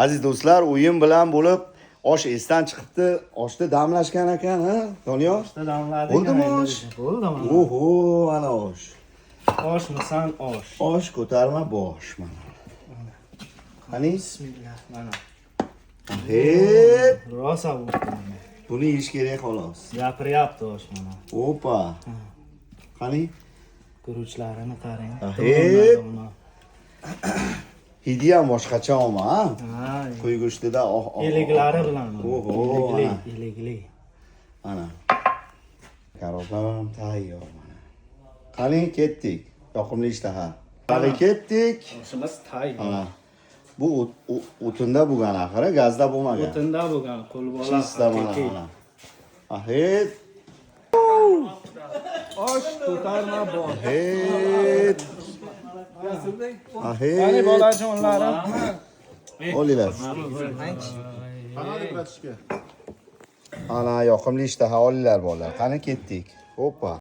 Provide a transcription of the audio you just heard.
Aziz do'stlar, o'yin bilan bo'lib osh esdan chiqibdi. Oshni damlashgan ekan, ha? Doniyor? Oshda damladik. Bo'ldimi osh? Bo'ldi mana. Oho, ana osh. Oshmisan osh. Osh ko'tarma bosh mana. Qani? Bismillah mana. He, Rosa bo'ldi. buni yeyish kerak xolos. Gapiryapti osh mana. Opa. Qani? Guruchlarini qarang. He. Hidi ham boshqacha oma, ha? Ha. Qo'y go'shtida Eliklari bilan. Oho, Eligli. Ana. Karoblar ham tayyor mana. Qani ketdik. Yoqimli ishtaha. Qani ketdik. Oshimiz tayyor. Ana. Bu o'tinda bo'lgan axir, gazda bo'lmagan. O'tinda bo'lgan qo'lbola. Chista mana. Ahet. Osh ko'tarma bor. Ahet. Qani Ahet. bolajonlarim. Olinglar. Ana yoqimli ishtaha olinglar bolalar. Qani ketdik. Hoppa.